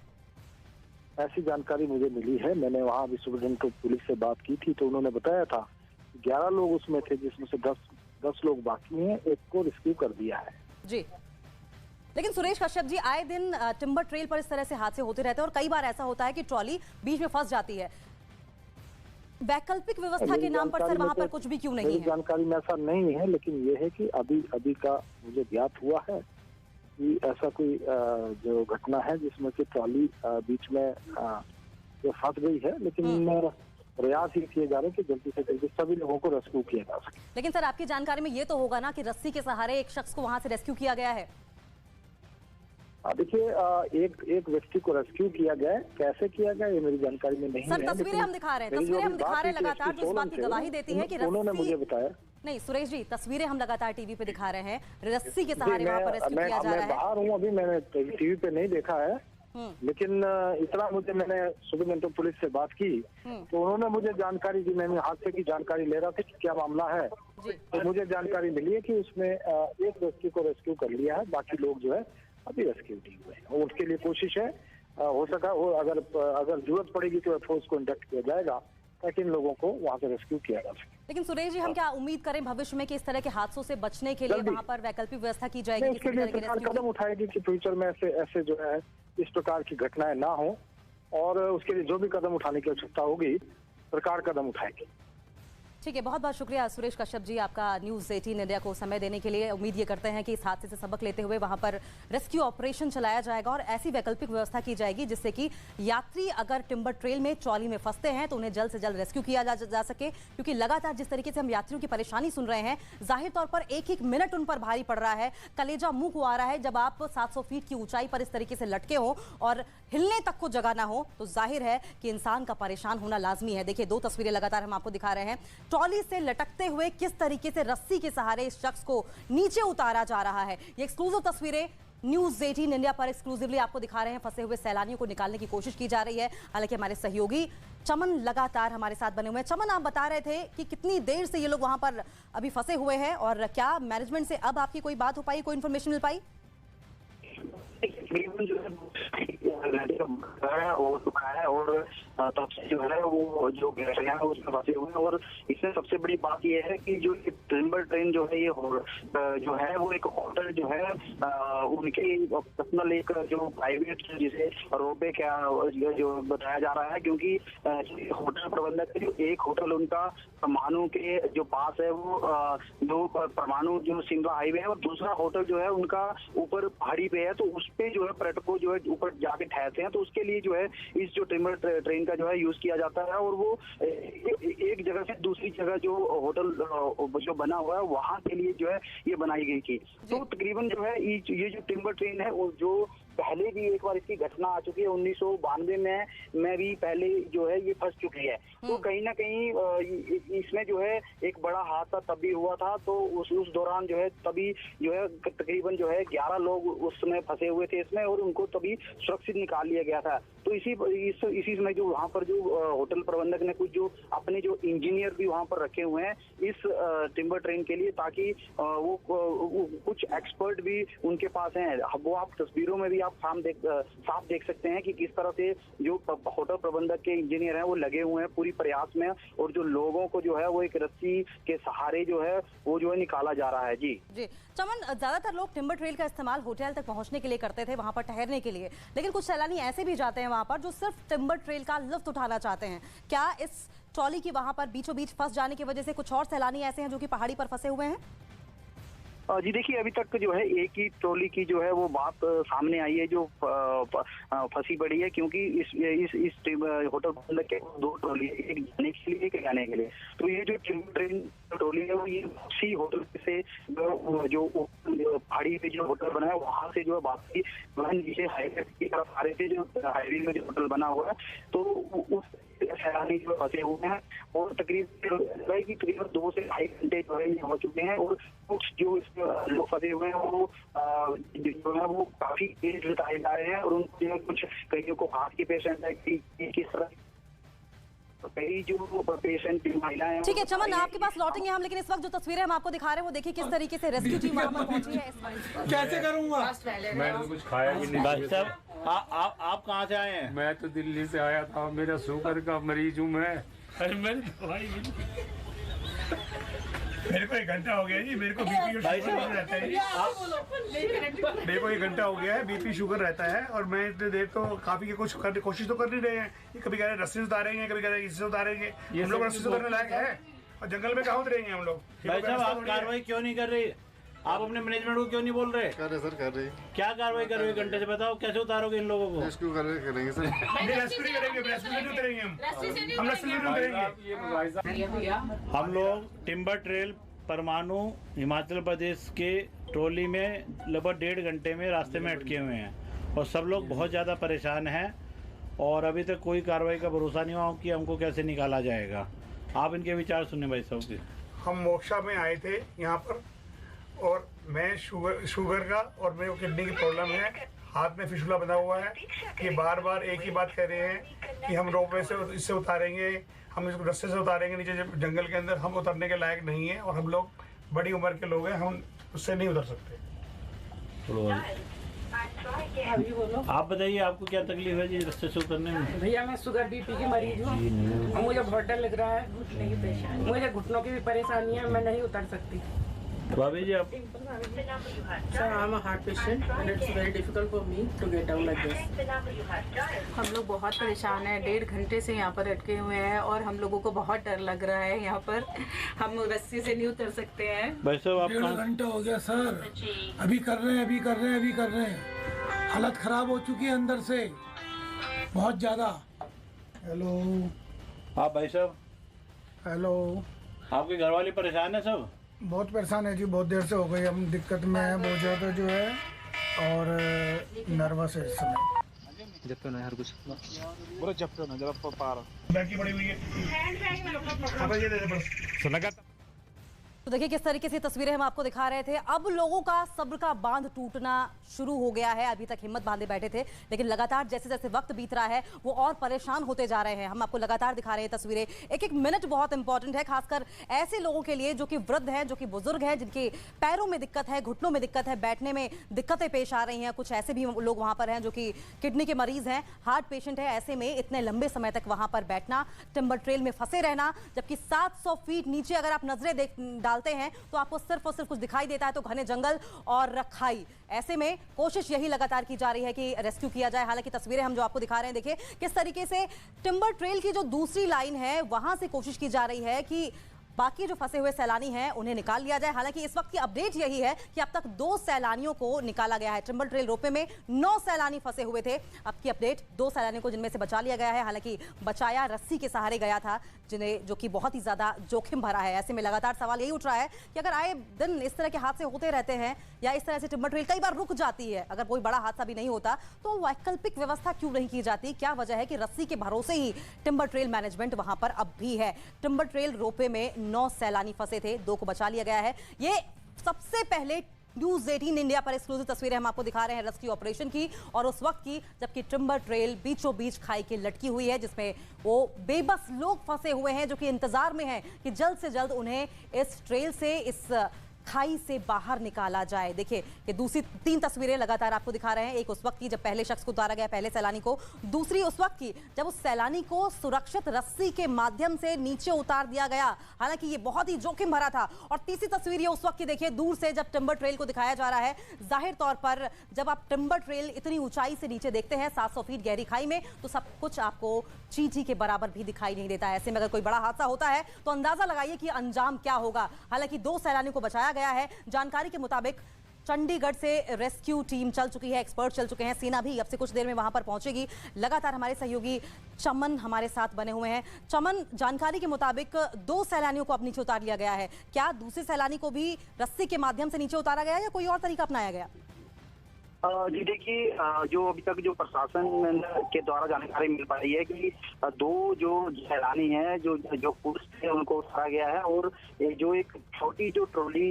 ऐसी जानकारी मुझे मिली है। मैंने वहाँ भी सुप्रीटेंडेंट पुलिस से बात की थी तो उन्होंने बताया था 11 लोग उसमें थे, जिसमें से 10 लोग बाकी हैं, एक को रेस्क्यू कर दिया है जी। लेकिन सुरेश कश्यप जी, आए दिन टिम्बर ट्रेल पर इस तरह से हादसे होते रहते हैं और कई बार ऐसा होता है कि ट्रॉली बीच में फंस जाती है। वैकल्पिक व्यवस्था के नाम पर सर वहाँ पर कुछ भी क्यों नहीं है? जानकारी में ऐसा नहीं है, लेकिन ये है कि अभी का मुझे ज्ञात हुआ है कि ऐसा कोई जो घटना है जिसमें कि ट्रॉली बीच में जो फंस गई है, लेकिन प्रयास ये किए जा रहे हैं कि जल्दी से जल्दी सभी लोगों को रेस्क्यू किया जा सके। लेकिन सर आपकी जानकारी में ये तो होगा ना कि रस्सी के सहारे एक शख्स को वहां से रेस्क्यू किया गया है? देखिए, एक व्यक्ति को रेस्क्यू किया गया है, कैसे किया गया ये मेरी जानकारी में नहीं है। सर तस्वीरें हम दिखा रहे हैं लगातार, जो इस बात की गवाही देती है कि उन्होंने मुझे बताया। नहीं सुरेश जी, तस्वीरें हम लगातार टीवी पे दिखा रहे हैं, रस्सी के सहारे वहाँ पर रेस्क्यू किया जा रहा है। मैं बाहर हूँ, अभी मैंने टीवी पे नहीं देखा है, लेकिन इतना मैंने सुबह मिनटों पुलिस से बात की तो उन्होंने मुझे जानकारी दी। मैं हादसे की जानकारी ले रहा था कि क्या मामला है, तो मुझे जानकारी मिली है कि उसमें एक व्यक्ति को रेस्क्यू कर लिया है, बाकी लोग जो है अभी रेस्क्यू नहीं हुए हैं। उसके लिए कोशिश है, हो सका हो अगर जरूरत पड़ेगी तो फोर्स को इंडक्ट किया जाएगा ताकि इन लोगों को वहाँ से रेस्क्यू किया जा सके। लेकिन सुरेश जी, हम क्या उम्मीद करें भविष्य में कि इस तरह के हादसों से बचने के लिए वहाँ पर वैकल्पिक व्यवस्था की जाएगी? इसके लिए सरकार कदम उठाएगी कि फ्यूचर में ऐसे जो है इस प्रकार की घटनाएं ना हो, और उसके लिए जो भी कदम उठाने की आवश्यकता होगी सरकार कदम उठाएगी। ठीक है, बहुत बहुत शुक्रिया सुरेश कश्यप जी आपका न्यूज़ 18 इंडिया को समय देने के लिए। उम्मीद ये करते हैं कि इस हादसे से सबक लेते हुए वहां पर रेस्क्यू ऑपरेशन चलाया जाएगा और ऐसी वैकल्पिक व्यवस्था की जाएगी जिससे कि यात्री अगर टिम्बर ट्रेल में ट्रॉली में फंसते हैं तो उन्हें जल्द से जल्द रेस्क्यू किया जा सके, क्योंकि लगातार जिस तरीके से हम यात्रियों की परेशानी सुन रहे हैं, जाहिर तौर पर एक एक मिनट उन पर भारी पड़ रहा है, कलेजा मुंह को आ रहा है। जब आप 700 फीट की ऊंचाई पर इस तरीके से लटके हो और हिलने तक को जगह ना हो तो जाहिर है कि इंसान का परेशान होना लाजमी है। देखिए, दो तस्वीरें लगातार हम आपको दिखा रहे हैं, ट्रॉली से लटकते हुए किस तरीके से रस्सी के सहारे इस शख्स को नीचे उतारा जा रहा है। ये एक्सक्लूसिव तस्वीरें न्यूज़ 18 इंडिया पर एक्सक्लूसिवली आपको दिखा रहे हैं। फंसे हुए सैलानियों को निकालने की कोशिश की जा रही है। हालांकि हमारे सहयोगी चमन लगातार हमारे साथ बने हुए हैं। चमन, आप बता रहे थे कि कितनी देर से ये लोग वहां पर अभी फंसे हुए हैं और क्या मैनेजमेंट से अब आपकी कोई बात हो पाई, कोई इन्फॉर्मेशन मिल पाई? और चुका है और तब से जो है वो जो गैरिया है उसमें फंसे हुए हैं। और इसमें सबसे बड़ी बात ये है कि जो टिम्बर ट्रेन जो है ये जो है वो एक होटल जो है उनके पर्सनल एक जो प्राइवेट जिसे रोपे क्या जो बताया जा रहा है, क्योंकि होटल प्रबंधक जो एक होटल उनका परमाणु के जो पास है वो जो परमाणु जो शिमला हाईवे है, और दूसरा होटल जो है उनका ऊपर पहाड़ी पे है, तो उस पे जो है पर्यटकों जो है ऊपर जाके ठहरते हैं। तो उसके लिए जो है इस जो टिम्बर ट्रेन का जो है यूज किया जाता है, और वो एक जगह से दूसरी जगह जो होटल जो बना हुआ है वहां के लिए जो है ये बनाई गई थी। तो तकरीबन जो है ये जो टिम्बर ट्रेन है वो जो पहले भी एक बार इसकी घटना आ चुकी है 1992 में भी पहले जो है ये फंस चुकी है। तो कहीं ना कहीं इसमें जो है एक बड़ा हादसा तब भी हुआ था, तो उस दौरान जो है तभी जो है तकरीबन जो है 11 लोग उस समय फंसे हुए थे इसमें, और उनको तभी सुरक्षित निकाल लिया गया था। तो इसी समय जो वहाँ पर जो होटल प्रबंधक ने कुछ जो अपने जो इंजीनियर भी वहाँ पर रखे हुए हैं इस टिम्बर ट्रेन के लिए, ताकि वो कुछ एक्सपर्ट भी उनके पास हैं। वो आप तस्वीरों में भी आप साफ देख सकते हैं कि किस तरह से जो होटल प्रबंधक के इंजीनियर हैं वो लगे हुए हैं पूरी प्रयास में, और जो लोगों को जो है वो एक रस्सी के सहारे जो है वो जो है निकाला जा रहा है। जी चमन, ज्यादातर लोग टिम्बर ट्रेल का इस्तेमाल होटल तक पहुंचने के लिए करते थे, वहां पर ठहरने के लिए, लेकिन कुछ सैलानी ऐसे भी जाते हैं वहां पर जो सिर्फ टिम्बर ट्रेल का लुत्फ उठाना चाहते हैं। क्या इस ट्रॉली की वहां पर बीचों बीच फंस जाने की वजह से कुछ और सैलानी ऐसे हैं जो कि पहाड़ी पर फंसे हुए हैं? जी देखिए, अभी तक जो है एक ही ट्रॉली की जो है वो बात सामने आई है जो फंसी पड़ी है, क्योंकि इस होटल प्रबंधक के 2 ट्रॉली है, एक जाने के लिए एक आने के लिए। तो ये जो ट्रेन ट्रॉली है वो ये उसी होटल से जो पहाड़ी पे जो होटल बना है वहां से जो है बाकी नीचे हाईवे की तरफ आ रहे थे, जो हाईवे में जो होटल बना हुआ है, तो उस सैलानी जो फंसे हुए हैं, और तकरीबन 2 से 2.5 घंटे जो है हो चुके हैं, और कुछ जो लोग फंसे हुए हैं वो जो है वो काफी तेज बताए जा रहे हैं, और उनको कुछ कईयों को हाथ की पेशेंट है कि किस तरह कई जो पेशेंट महिलाएं। ठीक है चमन, आपके पास लौटेंगे हम, लेकिन इस वक्त जो तस्वीरें हम आपको दिखा रहे हैं वो देखिए किस तरीके से रेस्क्यू टीम वहां पर पहुंची है। कैसे करूंगा? मैंने तो कुछ खाया भी नहीं। आप कहाँ से आए हैं? मैं तो दिल्ली से आया था, मेरा शुगर का मरीज हूँ मैं। अरे मैंने दवाई मेरे को 1 घंटा हो गया जी, मेरे को बीपी और शुगर रहता है जी। मेरे को 1 घंटा हो गया है, बीपी शुगर रहता है और मैं इतने देर तो काफी कोशिश तो कर नहीं रहे हैं। कभी कह रहे हैं रस्सी से उतारेंगे, कभी कह रहे हैं इससे उतारेंगे। हम लोग रस्सी से उतारने लायक है और जंगल में कहाँ उतरेंगे हम लोग। भाई साहब आप कार्रवाई क्यों नहीं कर रही? आप अपने मैनेजमेंट को क्यों नहीं बोल रहे? कर रहे सर, कर रहे। क्या कार्रवाई कर रहे हो? घंटे से बताओ कैसे उतारोगे इन लोगों को? रेस्क्यू करेंगे सर। रेस्क्यू नहीं करेंगे, रेस्क्यू नहीं उतरेंगे हम रस्सी नहीं उतरेंगे। हम लोग टिम्बर ट्रेल परमाणु हिमाचल प्रदेश के ट्रॉली में लगभग 1.5 घंटे में रास्ते में अटके हुए हैं और सब लोग बहुत ज़्यादा परेशान हैं और अभी तक कोई कार्रवाई का भरोसा नहीं हुआ कि हमको कैसे निकाला जाएगा। आप इनके विचार सुने भाई साहब के। हम मोक्षा में आए थे यहाँ पर और मैं शुगर का और मेरे को किडनी की प्रॉब्लम है, हाथ में फिशुला बंधा हुआ है। ये बार बार एक ही बात कह रहे हैं कि हम रोपवे से इससे उतारेंगे, हम इसको रस्ते से उतारेंगे नीचे जंगल के अंदर। हम उतरने के लायक नहीं है और हम लोग बड़ी उम्र के लोग हैं, हम उससे नहीं उतर सकते। आप बताइए आपको क्या तकलीफ है जी रस्ते से उतरने में? भैया मैं शुगर बीपी की मरीज हूँ और मुझे बहुत डर लग रहा है, मुझे घुटनों की भी परेशानी है, मैं नहीं उतर सकती। भाभी जी आप? Sir, I'm a heart patient and it's very difficult for me to get down like this. हम लोग बहुत परेशान हैं, 1.5 घंटे से यहाँ पर अटके हुए हैं और हम लोगों को बहुत डर लग रहा है। यहाँ पर हम रस्सी से नहीं उतर सकते हैं। भाई साहब आप? 1.5 घंटा हो गया सर, अभी कर रहे हैं। हालत खराब हो चुकी है अंदर से बहुत ज्यादा। हेलो। आप भाई साहब? हेलो। आपके घर वाले परेशान है सब? बहुत परेशान है जी, बहुत देर से हो गई, हम दिक्कत में है बहुत ज़्यादा जो है और नर्वस है इस समय। जब तो ना हर कुछ बोलो, जब तो ना जब पार बैग पड़ी हुई है। तो देखिए किस तरीके से तस्वीरें हम आपको दिखा रहे थे। अब लोगों का सब्र का बांध टूटना शुरू हो गया है। अभी तक हिम्मत बांधे बैठे थे, लेकिन लगातार जैसे जैसे वक्त बीत रहा है वो और परेशान होते जा रहे हैं। हम आपको लगातार दिखा रहे हैं तस्वीरें। एक एक मिनट बहुत इंपॉर्टेंट है, खासकर ऐसे लोगों के लिए जो कि वृद्ध हैं, जो कि बुजुर्ग हैं, जिनके पैरों में दिक्कत है, घुटनों में दिक्कत है, बैठने में दिक्कतें पेश आ रही हैं। कुछ ऐसे भी लोग वहां पर हैं जो कि किडनी के मरीज हैं, हार्ट पेशेंट है। ऐसे में इतने लंबे समय तक वहां पर बैठना, टिम्बर ट्रेल में फंसे रहना, जबकि 700 फीट नीचे अगर आप नजरें डालते हैं तो आपको सिर्फ और सिर्फ कुछ दिखाई देता है तो घने जंगल और खाई। ऐसे में कोशिश यही लगातार की जा रही है कि रेस्क्यू किया जाए। हालांकि तस्वीरें हम जो आपको दिखा रहे हैं, देखिए किस तरीके से टिम्बर ट्रेल की जो दूसरी लाइन है वहां से कोशिश की जा रही है कि बाकी जो फंसे हुए सैलानी हैं उन्हें निकाल लिया जाए। हालांकि इस वक्त की अपडेट यही है कि अब तक 2 सैलानियों को निकाला गया है। टिम्बर ट्रेल रोपवे में 9 सैलानी फंसे हुए थे। अब की अपडेट 2 सैलानियों को जिनमें से बचा लिया गया है। हालांकि बचाया रस्सी के सहारे गया था, जिन्हें जो कि बहुत ही ज्यादा जोखिम भरा है। ऐसे में लगातार सवाल यही उठ रहा है कि अगर आए दिन इस तरह के हादसे होते रहते हैं या इस तरह से टिम्बर ट्रेल कई बार रुक जाती है, अगर कोई बड़ा हादसा भी नहीं होता, तो वैकल्पिक व्यवस्था क्यों नहीं की जाती? क्या वजह है कि रस्सी के भरोसे ही टिम्बर ट्रेल मैनेजमेंट वहां पर अब भी है? टिम्बर ट्रेल रोपवे में 9 सैलानी फंसे थे, 2 को बचा लिया गया है। ये सबसे पहले न्यूज़ 18 इंडिया पर एक्सक्लूसिव तस्वीरें हम आपको दिखा रहे हैं रेस्क्यू ऑपरेशन की और उस वक्त की जबकि टिम्बर ट्रेल बीचों बीच खाई के लटकी हुई है, जिसमें वो बेबस लोग फंसे हुए हैं जो कि इंतजार में हैं कि जल्द से जल्द उन्हें इस ट्रेल से, इस खाई से बाहर निकाला जाए। देखिए ये दूसरी 3 तस्वीरें लगातार आपको दिखा रहे हैं। एक उस वक्त की जब पहले शख्स को उतारा गया, पहले सैलानी को, दूसरी उस वक्त की जब उस सैलानी को सुरक्षित रस्सी के माध्यम से नीचे उतार दिया गया। हालांकि ये बहुत ही जोखिम भरा था। और तीसरी तस्वीर ये उस वक्त की देखिए, दूर से जब टिम्बर ट्रेल को दिखाया जा रहा है। जाहिर तौर पर जब आप टिम्बर ट्रेल इतनी ऊंचाई से नीचे देखते हैं 700 फीट गहरी खाई में, तो सब कुछ आपको चींटी के बराबर भी दिखाई नहीं देता है। ऐसे में अगर कोई बड़ा हादसा होता है तो अंदाजा लगाइए कि अंजाम क्या होगा। हालांकि 2 सैलानियों को बचाया गया है। जानकारी के मुताबिक चंडीगढ़ से रेस्क्यू टीम चल चुकी है, एक्सपर्ट चल चुके हैं, सेना भी अब से कुछ देर में वहां पर पहुंचेगी। लगातार हमारे सहयोगी चमन हमारे साथ बने हुए हैं। चमन, जानकारी के मुताबिक 2 सैलानियों को अब नीचे उतार लिया गया है। क्या दूसरे सैलानी को भी रस्सी के माध्यम से नीचे उतारा गया या कोई और तरीका अपनाया गया? जी देखिए, जो अभी तक जो प्रशासन के द्वारा जानकारी मिल पा रही है कि 2 जो सैलानी हैं, जो पुरुष थे, उनको उतारा गया है। और जो एक छोटी जो ट्रॉली,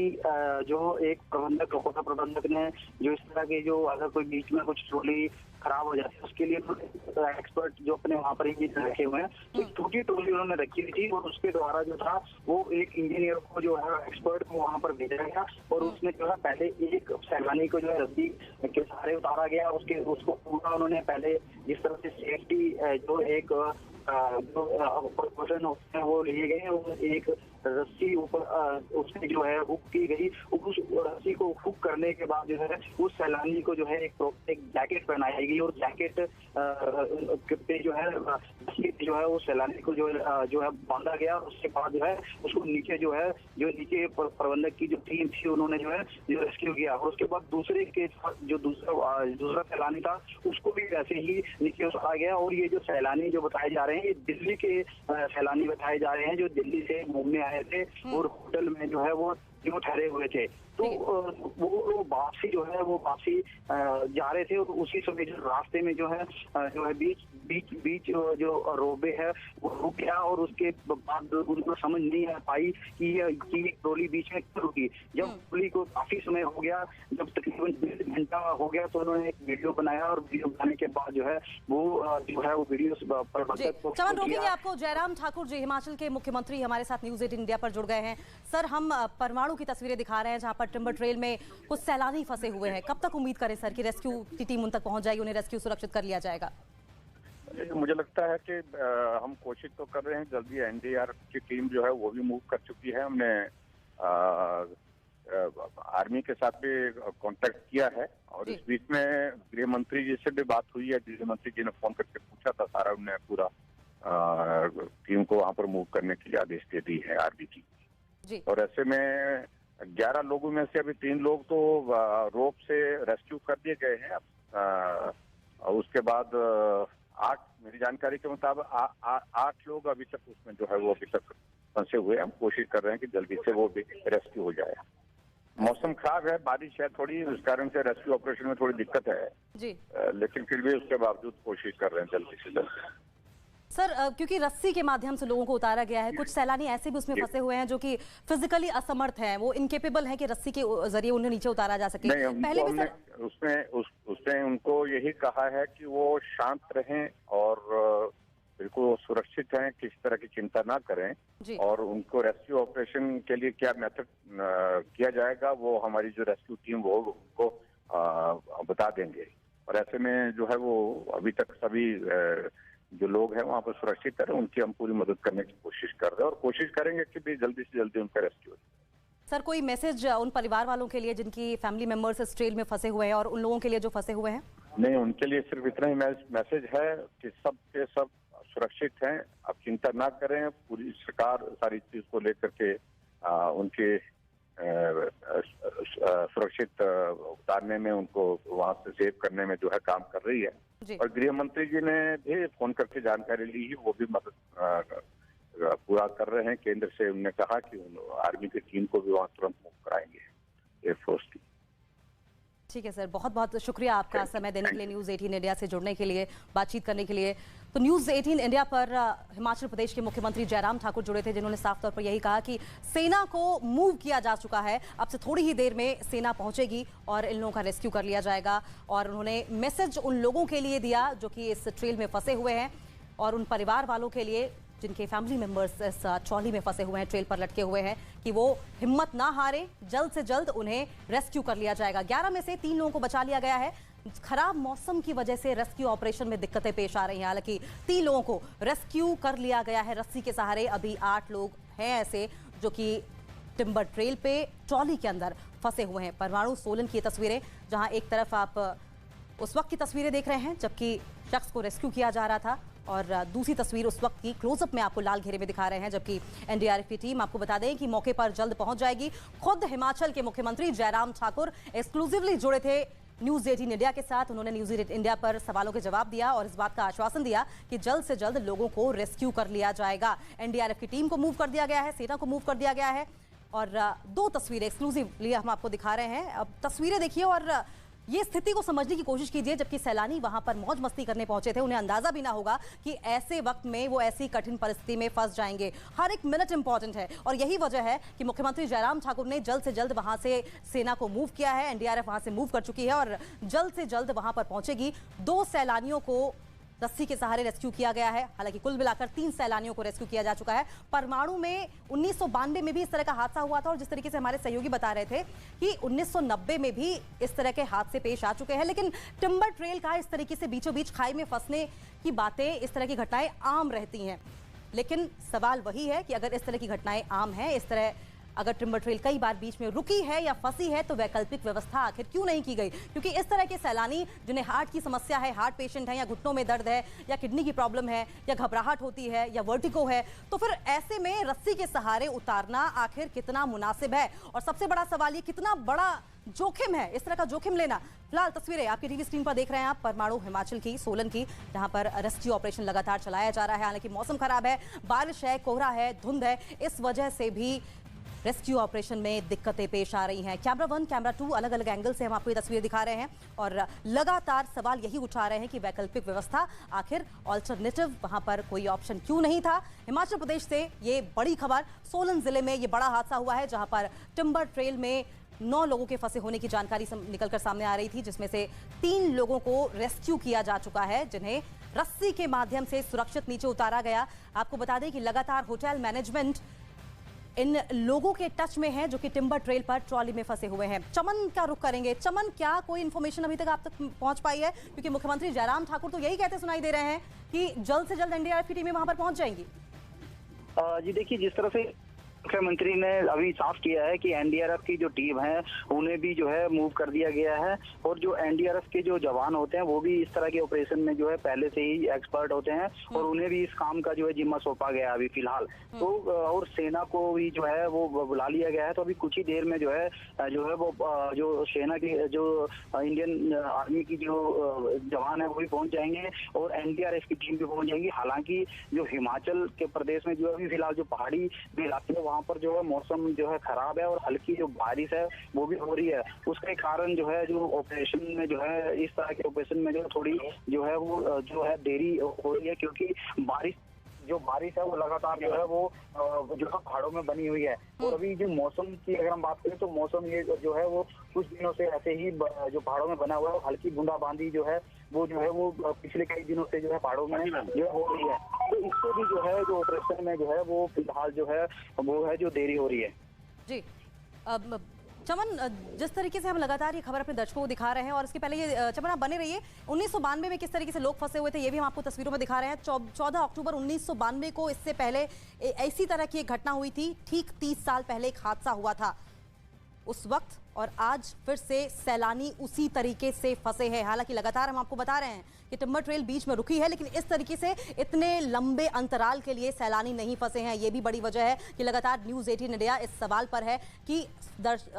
जो एक प्रबंधक, होटल प्रबंधक ने जो इस तरह के, जो अगर कोई बीच में कुछ ट्रॉली खराब हो जाती है उसके लिए एक्सपर्ट जो अपने वहाँ पर इंजीनियर रखे हुए हैं, एक छोटी ट्रॉली उन्होंने रखी हुई थी और उसके द्वारा जो था वो एक इंजीनियर को, जो है एक्सपर्ट को वहाँ पर भेजा गया और उसमें जो है पहले एक सैलानी को जो है रस्सी के सहारे उतारा गया। उसको पूरा उन्होंने पहले जिस तरह से सेफ्टी जो एक जो प्रिकॉशन होते हैं वो लिए गए और एक रस्सी ऊपर उसमें जो है हुक की गई। उस रस्सी को हुक करने के बाद जो है उस सैलानी को जो है एक जैकेट पहनाई गई और जैकेट पे जो है वो सैलानी को जो है बांधा गया। उसके बाद जो है उसको नीचे जो है नीचे प्रबंधक की जो टीम थी उन्होंने जो रेस्क्यू किया और उसके बाद दूसरे के जो दूसरा सैलानी था उसको भी वैसे ही नीचे उतारा गया। और ये जो सैलानी जो बताए जा रहे हैं ये दिल्ली के सैलानी बताए जा रहे हैं जो दिल्ली से घूमने आए थे और होटल में जो है वो ठहरे हुए थे। तो वो वापसी जो है वो वापसी जा रहे थे और उसी समय जो रास्ते में जो है बीच जो रोबे है वो रुक गया और उसके बाद उनको समझ नहीं आ पाई कि ट्रॉली बीच में क्यों रुकी। जब ट्रॉली को काफी समय हो गया, जब तकरीबन 1.5 घंटा हो गया तो उन्होंने एक वीडियो बनाया और वीडियो बनाने के बाद जो है वो वीडियो चमन रोकेंगे आपको। जयराम ठाकुर जी हिमाचल के मुख्यमंत्री हमारे साथ न्यूज़ 18 इंडिया पर जुड़ गए हैं। सर, हम परमाणु की तस्वीरें दिखा रहे हैं जहां पर टिम्बर ट्रेल में कुछ सैलानी फंसे हुए हैं। कब तक उम्मीद करें सर कि रेस्क्यू की टीम उन तक पहुंच जाएगी, उन्हें रेस्क्यू सुरक्षित कर लिया जाएगा? मुझे लगता है कि हम कोशिश तो कर रहे हैं, जल्दी एनडीआरएफ की टीम जो है वो भी मूव कर चुकी है। हमने आर्मी के साथ भी कांटेक्ट किया है और इस बीच में गृह मंत्री जी से भी बात हुई है। गृह मंत्री जी ने फोन करके पूछा था सारा, उन्होंने पूरा टीम को वहां पर मूव करने के लिए आदेश दे दी है आर्मी की। और ऐसे में 11 लोगों में से अभी 3 लोग तो रोप से रेस्क्यू कर दिए गए हैं। और उसके बाद 8 मेरी जानकारी के मुताबिक 8 लोग अभी तक उसमें जो है वो अभी तक फंसे हुए हैं। हम कोशिश कर रहे हैं कि जल्दी से वो भी रेस्क्यू हो जाए। मौसम खराब है, बारिश है थोड़ी, उस कारण से रेस्क्यू ऑपरेशन में थोड़ी दिक्कत है जी। लेकिन फिर भी उसके बावजूद कोशिश कर रहे हैं जल्दी से जल्दी। सर, क्योंकि रस्सी के माध्यम से लोगों को उतारा गया है, कुछ सैलानी ऐसे भी उसमें फंसे हुए हैं जो कि फिजिकली असमर्थ हैं, वो इनकेपेबल हैं कि रस्सी के जरिए उन्हें नीचे उतारा जा सके। पहले भी उसने उनको यही कहा है कि वो शांत रहें और बिल्कुल सुरक्षित हैं, किसी तरह की चिंता ना करें। और उनको रेस्क्यू ऑपरेशन के लिए क्या मेथड किया जाएगा वो हमारी जो रेस्क्यू टीम वो उनको बता देंगे। और ऐसे में जो है वो अभी तक सभी जो लोग हैं वहाँ पर सुरक्षित है, उनकी हम पूरी मदद करने की कोशिश कर रहे हैं और कोशिश करेंगे कि भी जल्दी से जल्दी उनका रेस्क्यू हो। सर, कोई मैसेज उन परिवार वालों के लिए जिनकी फैमिली मेंबर्स इस ट्रेल में फंसे हुए हैं और उन लोगों के लिए जो फंसे हुए हैं? नहीं, उनके लिए सिर्फ इतना ही मैसेज है कि सब के सब सुरक्षित हैं, आप चिंता ना करें। पूरी सरकार सारी चीज को लेकर के उनके सुरक्षित उतारने में, उनको वहां से सेव करने में जो है काम कर रही है। और गृह मंत्री जी ने भी फोन करके जानकारी ली है, वो भी मदद पूरा कर रहे हैं केंद्र से। उन्होंने कहा कि आर्मी की टीम को भी वहां तुरंत मूव कराएंगे, एयरफोर्स की। ठीक है सर, बहुत बहुत शुक्रिया आपका समय देने के लिए, न्यूज़ 18 इंडिया से जुड़ने के लिए, बातचीत करने के लिए। तो न्यूज़ 18 इंडिया पर हिमाचल प्रदेश के मुख्यमंत्री जयराम ठाकुर जुड़े थे, जिन्होंने साफ तौर पर यही कहा कि सेना को मूव किया जा चुका है, अब से थोड़ी ही देर में सेना पहुंचेगी और इन लोगों का रेस्क्यू कर लिया जाएगा। और उन्होंने मैसेज उन लोगों के लिए दिया जो कि इस ट्रेल में फंसे हुए हैं और उन परिवार वालों के लिए जिनके फैमिली मेंबर्स इस ट्रॉली में फंसे हुए हैं, ट्रेल पर लटके हुए हैं, कि वो हिम्मत ना हारे, जल्द से जल्द उन्हें रेस्क्यू कर लिया जाएगा। 11 में से 3 लोगों को बचा लिया गया है। खराब मौसम की वजह से रेस्क्यू ऑपरेशन में दिक्कतें पेश आ रही हैं, हालांकि 3 लोगों को रेस्क्यू कर लिया गया है रस्सी के सहारे। अभी 8 लोग हैं ऐसे जो कि टिम्बर ट्रेल पे ट्रॉली के अंदर फंसे हुए हैं। परमाणु सोलन की तस्वीरें, जहां एक तरफ आप उस वक्त की तस्वीरें देख रहे हैं जबकि शख्स को रेस्क्यू किया जा रहा था, और दूसरी तस्वीर उस वक्त की क्लोजअप में आपको लाल घेरे में दिखा रहे हैं, जबकि एनडीआरएफ की टीम, आपको बता दें कि मौके पर जल्द पहुंच जाएगी। खुद हिमाचल के मुख्यमंत्री जयराम ठाकुर एक्सक्लूसिवली जुड़े थे न्यूज़ 18 इंडिया के साथ। उन्होंने न्यूज़ 18 इंडिया पर सवालों के जवाब दिया और इस बात का आश्वासन दिया कि जल्द से जल्द लोगों को रेस्क्यू कर लिया जाएगा। एनडीआरएफ की टीम को मूव कर दिया गया है, सेना को मूव कर दिया गया है। और 2 तस्वीरें एक्सक्लूसिवली हम आपको दिखा रहे हैं। अब तस्वीरें देखिए और ये स्थिति को समझने की कोशिश कीजिए। जबकि सैलानी वहां पर मौज मस्ती करने पहुंचे थे, उन्हें अंदाजा भी ना होगा कि ऐसे वक्त में वो ऐसी कठिन परिस्थिति में फंस जाएंगे। हर एक मिनट इंपॉर्टेंट है और यही वजह है कि मुख्यमंत्री जयराम ठाकुर ने जल्द से जल्द वहां से सेना को मूव किया है। एनडीआरएफ वहां से मूव कर चुकी है और जल्द से जल्द वहां पर पहुंचेगी। 2 सैलानियों को रस्सी के सहारे रेस्क्यू किया गया है। हालांकि कुल मिलाकर 3 सैलानियों को रेस्क्यू किया जा चुका है। परमाणु में 1992 में भी इस तरह का हादसा हुआ था और जिस तरीके से हमारे सहयोगी बता रहे थे कि 1990 में भी इस तरह के हादसे पेश आ चुके हैं। लेकिन टिम्बर ट्रेल का इस तरीके से बीचों बीच खाई में फंसने की बातें, इस तरह की घटनाएं आम रहती हैं। लेकिन सवाल वही है कि अगर इस तरह की घटनाएं आम हैं, इस तरह अगर टिम्बर ट्रेल कई बार बीच में रुकी है या फंसी है, तो वैकल्पिक व्यवस्था आखिर क्यों नहीं की गई? क्योंकि इस तरह के सैलानी जिन्हें हार्ट की समस्या है, हार्ट पेशेंट है, या घुटनों में दर्द है, या किडनी की प्रॉब्लम है, या घबराहट होती है, या वर्टिगो है, तो फिर ऐसे में रस्सी के सहारे उतारना आखिर कितना मुनासिब है? और सबसे बड़ा सवाल ये, कितना बड़ा जोखिम है इस तरह का जोखिम लेना? फिलहाल तस्वीरें आपकी टीवी स्क्रीन पर देख रहे हैं आप, परमाणु हिमाचल की, सोलन की, जहां पर रेस्क्यू ऑपरेशन लगातार चलाया जा रहा है। हालांकि मौसम खराब है, बारिश है, कोहरा है, धुंध है, इस वजह से भी रेस्क्यू ऑपरेशन में दिक्कतें पेश आ रही हैं। कैमरा 1, कैमरा 2 अलग अलग एंगल से हम आपको ये तस्वीर दिखा रहे हैं और लगातार सवाल यही उठा रहे हैं कि वैकल्पिक व्यवस्था, आखिर ऑल्टरनेटिव वहां पर कोई ऑप्शन क्यों नहीं था? हिमाचल प्रदेश से ये बड़ी खबर, सोलन जिले में ये बड़ा हादसा हुआ है जहां पर टिम्बर ट्रेल में 9 लोगों के फंसे होने की जानकारी निकलकर सामने आ रही थी, जिसमें से 3 लोगों को रेस्क्यू किया जा चुका है, जिन्हें रस्सी के माध्यम से सुरक्षित नीचे उतारा गया। आपको बता दें कि लगातार होटल मैनेजमेंट इन लोगों के टच में है जो कि टिम्बर ट्रेल पर ट्रॉली में फंसे हुए हैं। चमन का रुख करेंगे। चमन, क्या कोई इन्फॉर्मेशन अभी तक आप तक पहुंच पाई है? क्योंकि मुख्यमंत्री जयराम ठाकुर तो यही कहते सुनाई दे रहे हैं कि जल्द से जल्द एनडीआरएफ की टीमें वहां पर पहुंच जाएंगी। जी देखिए, जिस तरह से मुख्यमंत्री ने अभी साफ किया है कि एनडीआरएफ की जो टीम है उन्हें भी जो है मूव कर दिया गया है, और जो एनडीआरएफ के जो जवान होते हैं वो भी इस तरह के ऑपरेशन में जो है पहले से ही एक्सपर्ट होते हैं, और उन्हें भी इस काम का जो है जिम्मा सौंपा गया अभी फिलहाल। तो और सेना को भी जो है वो बुला लिया गया है। तो अभी कुछ ही देर में जो है वो जो सेना की, जो इंडियन आर्मी की जो जवान है वो भी पहुंच जाएंगे और एनडीआरएफ की टीम भी पहुंच जाएंगी। हालांकि जो हिमाचल के प्रदेश में जो अभी फिलहाल जो पहाड़ी इलाके वहाँ पर जो है मौसम जो है खराब है और हल्की जो बारिश है वो भी हो रही है। उसके कारण जो है जो ऑपरेशन में जो है इस तरह के ऑपरेशन में जो थोड़ी जो है वो जो है देरी हो रही है, क्योंकि बारिश है वो लगातार जो है वो जो है पहाड़ों में बनी हुई है। और अभी जो मौसम की अगर हम बात करें तो मौसम ये जो है वो कुछ दिनों से ऐसे ही जो पहाड़ों में बना हुआ है, हल्की बूंदाबांदी जो है वो पिछले कई दिनों से जो है पहाड़ों में जो हो रही है। तो इससे भी जो है जो ऑपरेशन में जो है वो फिलहाल जो है वो है जो देरी हो रही है। जी चमन, जिस तरीके से हम लगातार ये खबर अपने दर्शकों को दिखा रहे हैं, और इसके पहले ये चमन आप बने रहिए, 1992 में किस तरीके से लोग फंसे हुए थे ये भी हम आपको तस्वीरों में दिखा रहे हैं। 14 अक्टूबर 1992 को, इससे पहले ऐसी तरह की एक घटना हुई थी, ठीक 30 साल पहले एक हादसा हुआ था उस वक्त, और आज फिर से सैलानी उसी तरीके से फंसे हैं। हालांकि लगातार हम आपको बता रहे हैं कि टिम्बर ट्रेल बीच में रुकी है, लेकिन इस तरीके से इतने लंबे अंतराल के लिए सैलानी नहीं फंसे हैं। ये भी बड़ी वजह है कि लगातार न्यूज़ 18 इंडिया इस सवाल पर है कि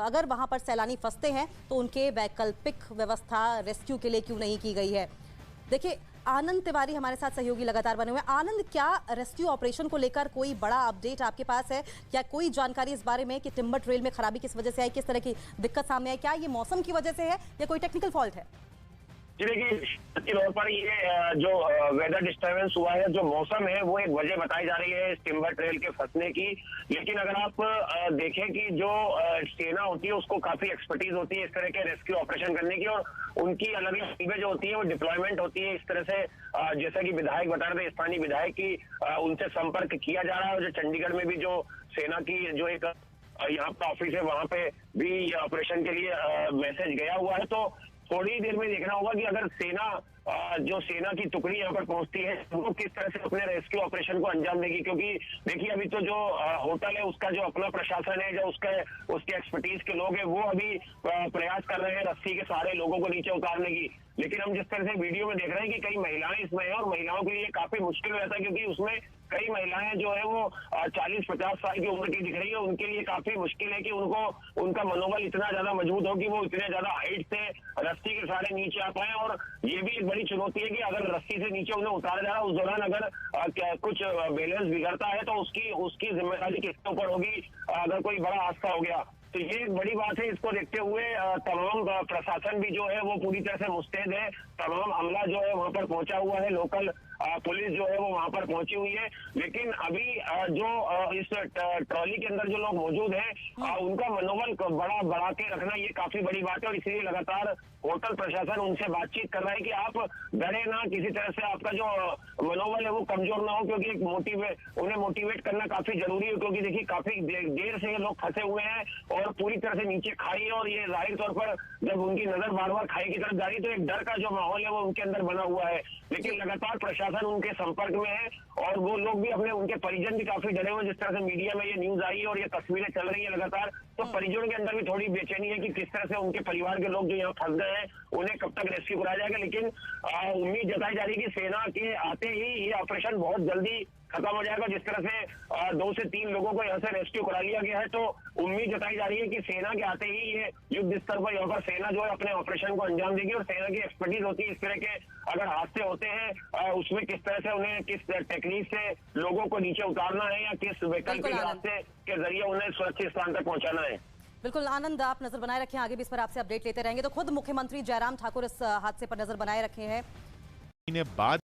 अगर वहां पर सैलानी फंसते हैं तो उनके वैकल्पिक व्यवस्था रेस्क्यू के लिए क्यों नहीं की गई है। देखिए, आनंद तिवारी हमारे साथ सहयोगी लगातार बने हुए हैं। आनंद, क्या रेस्क्यू ऑपरेशन को लेकर कोई बड़ा अपडेट आपके पास है? क्या कोई जानकारी इस बारे में कि टिम्बर ट्रेल में खराबी किस वजह से आई, किस तरह की दिक्कत सामने आई? क्या ये मौसम की वजह से है या कोई टेक्निकल फॉल्ट है? जी देखिए, तौर पर ये जो वेदर डिस्टर्बेंस हुआ है, जो मौसम है, वो एक वजह बताई जा रही है इस टिम्बर ट्रेल के फंसने की। लेकिन अगर आप देखें कि जो सेना होती है उसको काफी एक्सपर्टीज होती है इस तरह के रेस्क्यू ऑपरेशन करने की, और उनकी अलग अलग टीमें जो होती है वो डिप्लॉयमेंट होती है इस तरह से। जैसा कि विधायक बता रहे थे, स्थानीय विधायक की उनसे संपर्क किया जा रहा है, और जो चंडीगढ़ में भी जो सेना की जो एक यहाँ का ऑफिस है वहां पे भी ऑपरेशन के लिए मैसेज गया हुआ है। तो थोड़ी देर में देखना होगा कि अगर जो सेना की टुकड़ी यहाँ पर पहुंचती है वो किस तरह से अपने रेस्क्यू ऑपरेशन को अंजाम देगी। क्योंकि देखिए, अभी तो जो होटल है उसका जो अपना प्रशासन है, जो उसके एक्सपर्टीज के लोग हैं, वो अभी प्रयास कर रहे हैं रस्सी के सहारे लोगों को नीचे उतारने की। लेकिन हम जिस तरह से वीडियो में देख रहे हैं कि कई महिलाएं इसमें हैं, और महिलाओं के लिए काफी मुश्किल रहता है, क्योंकि उसमें कई महिलाएं जो है वो 40-50 साल की उम्र की दिख रही है। उनके लिए काफी मुश्किल है कि उनका मनोबल इतना ज्यादा मजबूत हो कि वो इतने ज्यादा हाइट से रस्सी के सहारे नीचे आ पाए। और ये भी एक बड़ी चुनौती है कि अगर रस्सी से नीचे उन्हें उतारा जा रहा है, उस दौरान अगर कुछ बैलेंस बिगड़ता है तो उसकी जिम्मेदारी किसके ऊपर होगी अगर कोई बड़ा हादसा हो गया। तो ये एक बड़ी बात है। इसको देखते हुए तमाम प्रशासन भी जो है वो पूरी तरह से मुस्तैद है। तमाम अमला जो है वहां पर पहुंचा हुआ है, लोकल पुलिस जो है वो वहां पर पहुंची हुई है। लेकिन अभी जो इस ट्रॉली के अंदर जो लोग मौजूद हैं उनका मनोबल बढ़ा के रखना ये काफी बड़ी बात है, और इसलिए लगातार होटल प्रशासन उनसे बातचीत कर रहा है कि आप डरे ना, किसी तरह से आपका जो मनोबल है वो कमजोर ना हो, क्योंकि उन्हें मोटिवेट करना काफी जरूरी है। क्योंकि देखिए, काफी देर से ये लोग फंसे हुए हैं और पूरी तरह से नीचे खाई है, और ये जाहिर तौर पर जब उनकी नजर बार बार खाई की तरफ जा रही तो एक डर का जो माहौल है वो उनके अंदर बना हुआ है। लेकिन लगातार प्रशासन प्रशासन उनके संपर्क में है और वो लोग भी अपने उनके परिजन भी काफी डरे हुए। जिस तरह से मीडिया में ये न्यूज आई है और ये तस्वीरें चल रही है लगातार, तो परिजनों के अंदर भी थोड़ी बेचैनी है कि किस तरह से उनके परिवार के लोग जो यहाँ फंस गए हैं उन्हें कब तक रेस्क्यू कराया जाएगा। लेकिन उम्मीद जताई जा रही है कि सेना के आते ही ये ऑपरेशन बहुत जल्दी खत्म हो जाएगा। जिस तरह से 2 से 3 लोगों को यहाँ से रेस्क्यू करा लिया गया है, तो उम्मीद जताई जा रही है कि सेना के आते ही ये युद्ध स्तर पर यहाँ पर सेना जो है अपने ऑपरेशन को अंजाम देगी। और सेना की एक्सपर्टीज होती है इस तरह के अगर हादसे होते हैं उसमें किस तरह से उन्हें किस टेक्निक से लोगों को नीचे उतारना है या किस वैकल्पिक रास्ते के जरिए उन्हें सुरक्षित स्थान तक पहुंचाना है। बिल्कुल आनंद, आप नजर बनाए रखें, आगे भी इस पर आपसे अपडेट लेते रहेंगे। तो खुद मुख्यमंत्री जयराम ठाकुर इस हादसे पर नजर बनाए रखे हैं। बाद